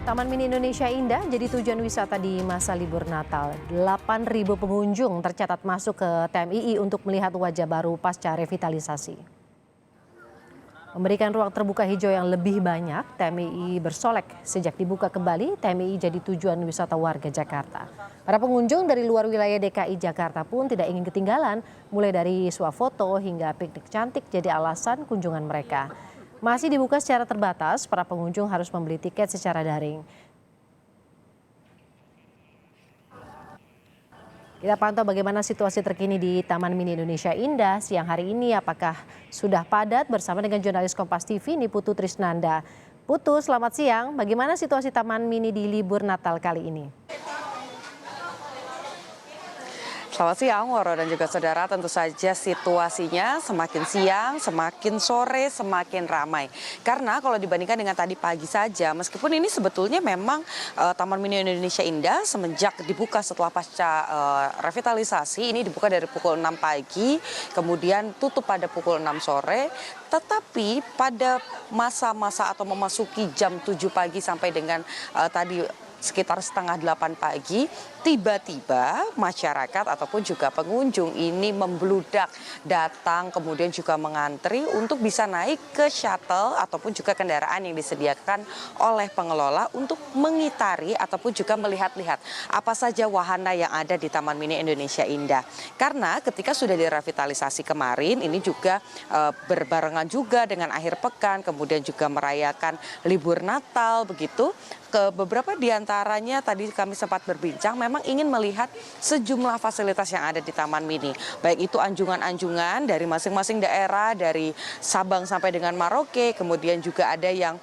Taman Mini Indonesia Indah jadi tujuan wisata di masa libur Natal. 8.000 pengunjung tercatat masuk ke TMII untuk melihat wajah baru pasca revitalisasi. Memberikan ruang terbuka hijau yang lebih banyak, TMII bersolek. Sejak dibuka kembali, TMII jadi tujuan wisata warga Jakarta. Para pengunjung dari luar wilayah DKI Jakarta pun tidak ingin ketinggalan, mulai dari swafoto hingga piknik cantik jadi alasan kunjungan mereka. Masih dibuka secara terbatas, para pengunjung harus membeli tiket secara daring. Kita pantau bagaimana situasi terkini di Taman Mini Indonesia Indah siang hari ini. Apakah sudah padat bersama dengan jurnalis Kompas TV Niputu Trisnanda. Putu, selamat siang. Bagaimana situasi Taman Mini di libur Natal kali ini? Selamat siang, Woro dan juga saudara. Tentu saja situasinya semakin siang, semakin sore, semakin ramai. Karena kalau dibandingkan dengan tadi pagi saja, meskipun ini sebetulnya memang Taman Mini Indonesia Indah semenjak dibuka setelah pasca revitalisasi, ini dibuka dari pukul 6 pagi, kemudian tutup pada pukul 6 sore. Tetapi pada masa-masa atau memasuki jam 7 pagi sampai dengan tadi sekitar setengah 8 pagi, tiba-tiba masyarakat ataupun juga pengunjung ini membludak datang kemudian juga mengantri untuk bisa naik ke shuttle ataupun juga kendaraan yang disediakan oleh pengelola untuk mengitari ataupun juga melihat-lihat apa saja wahana yang ada di Taman Mini Indonesia Indah. Karena ketika sudah direvitalisasi kemarin, ini juga berbarengan juga dengan akhir pekan, kemudian juga merayakan libur Natal begitu. Ke beberapa diantaranya tadi kami sempat berbincang memang ingin melihat sejumlah fasilitas yang ada di Taman Mini. Baik itu anjungan-anjungan dari masing-masing daerah, dari Sabang sampai dengan Merauke, kemudian juga ada yang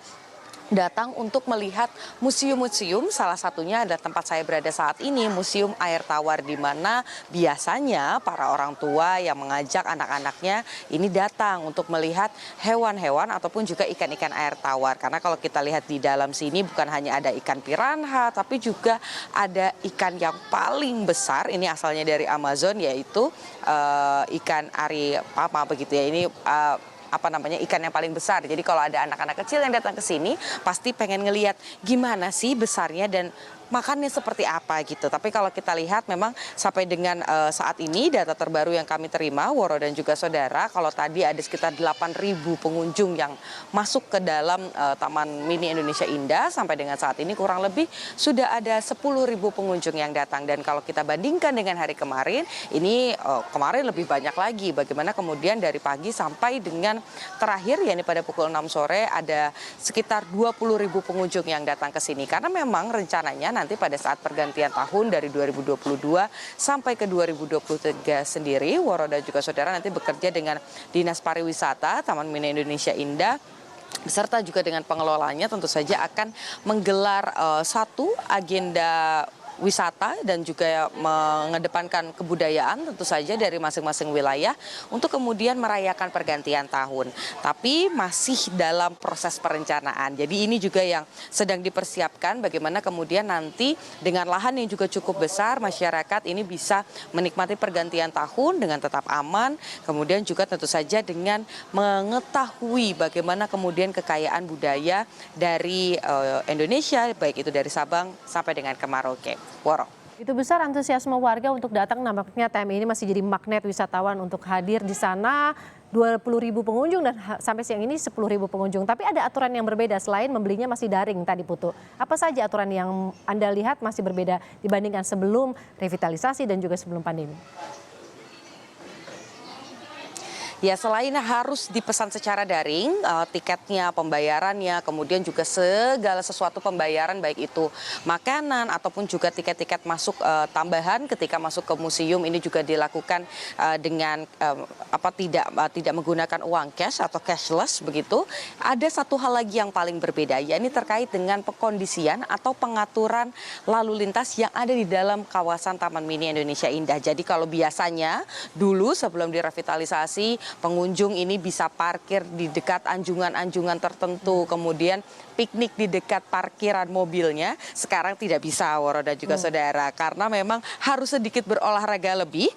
datang untuk melihat museum-museum. Salah satunya ada tempat saya berada saat ini, Museum Air Tawar, di mana biasanya para orang tua yang mengajak anak-anaknya ini datang untuk melihat hewan-hewan ataupun juga ikan-ikan air tawar. Karena kalau kita lihat di dalam sini bukan hanya ada ikan piranha, tapi juga ada ikan yang paling besar. Ini asalnya dari Amazon, yaitu ikan ari pama begitu ya. Ini ikan yang paling besar. Jadi kalau ada anak-anak kecil yang datang ke sini pasti pengen ngelihat gimana sih besarnya dan makannya seperti apa gitu. Tapi kalau kita lihat memang sampai dengan saat ini data terbaru yang kami terima, Woro dan juga saudara, kalau tadi ada sekitar 8.000 pengunjung yang masuk ke dalam Taman Mini Indonesia Indah, sampai dengan saat ini kurang lebih sudah ada 10.000 pengunjung yang datang. Dan kalau kita bandingkan dengan hari kemarin, ini kemarin lebih banyak lagi. Bagaimana kemudian dari pagi sampai dengan terakhir, yakni pada pukul 6 sore ada sekitar 20.000 pengunjung yang datang ke sini. Karena memang rencananya nanti pada saat pergantian tahun dari 2022 sampai ke 2023 sendiri, Woro dan juga saudara nanti bekerja dengan Dinas Pariwisata Taman Mini Indonesia Indah beserta juga dengan pengelolanya tentu saja akan menggelar satu agenda wisata dan juga mengedepankan kebudayaan tentu saja dari masing-masing wilayah untuk kemudian merayakan pergantian tahun. Tapi masih dalam proses perencanaan. Jadi ini juga yang sedang dipersiapkan bagaimana kemudian nanti dengan lahan yang juga cukup besar masyarakat ini bisa menikmati pergantian tahun dengan tetap aman. Kemudian juga tentu saja dengan mengetahui bagaimana kemudian kekayaan budaya dari Indonesia, baik itu dari Sabang sampai dengan ke Merauke. Woro. Itu besar antusiasme warga untuk datang, nampaknya TMI ini masih jadi magnet wisatawan untuk hadir di sana. 20.000 pengunjung dan sampai siang ini 10.000 pengunjung. Tapi ada aturan yang berbeda selain membelinya masih daring tadi Putu. Apa saja aturan yang Anda lihat masih berbeda dibandingkan sebelum revitalisasi dan juga sebelum pandemi? Ya, selain harus dipesan secara daring, tiketnya, pembayarannya, kemudian juga segala sesuatu pembayaran baik itu makanan ataupun juga tiket-tiket masuk tambahan ketika masuk ke museum ini juga dilakukan dengan tidak menggunakan uang cash atau cashless begitu. Ada satu hal lagi yang paling berbeda, yakni terkait dengan pekondisian atau pengaturan lalu lintas yang ada di dalam kawasan Taman Mini Indonesia Indah. Jadi kalau biasanya dulu sebelum direvitalisasi pengunjung ini bisa parkir di dekat anjungan-anjungan tertentu, kemudian piknik di dekat parkiran mobilnya. Sekarang tidak bisa, Woro dan juga saudara, karena memang harus sedikit berolahraga lebih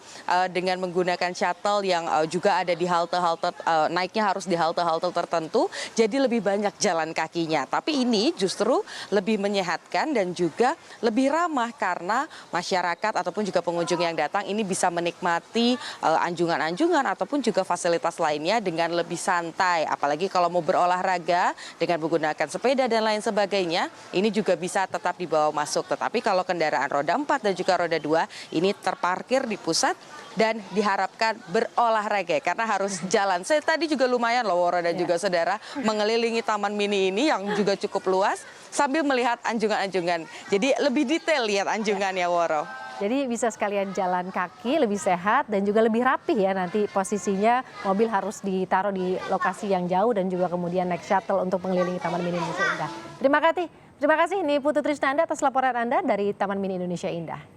dengan menggunakan shuttle yang juga ada di halte-halte, naiknya harus di halte-halte tertentu, jadi lebih banyak jalan kakinya. Tapi ini justru lebih menyehatkan dan juga lebih ramah karena masyarakat ataupun juga pengunjung yang datang ini bisa menikmati anjungan-anjungan ataupun juga fasilitas lainnya dengan lebih santai. Apalagi kalau mau berolahraga dengan menggunakan sepeda dan lain sebagainya, ini juga bisa tetap dibawa masuk. Tetapi kalau kendaraan roda 4 dan juga roda 2 ini terparkir di pusat dan diharapkan berolahraga karena harus jalan. Saya tadi juga lumayan loh, Woro dan juga saudara, mengelilingi Taman Mini ini yang juga cukup luas sambil melihat anjungan-anjungan. Jadi lebih detail lihat anjungannya, Woro. Jadi bisa sekalian jalan kaki, lebih sehat dan juga lebih rapih ya, nanti posisinya mobil harus ditaruh di lokasi yang jauh dan juga kemudian naik shuttle untuk mengelilingi Taman Mini Indonesia Indah. Terima kasih ini Putu Trisnanda atas laporan Anda dari Taman Mini Indonesia Indah.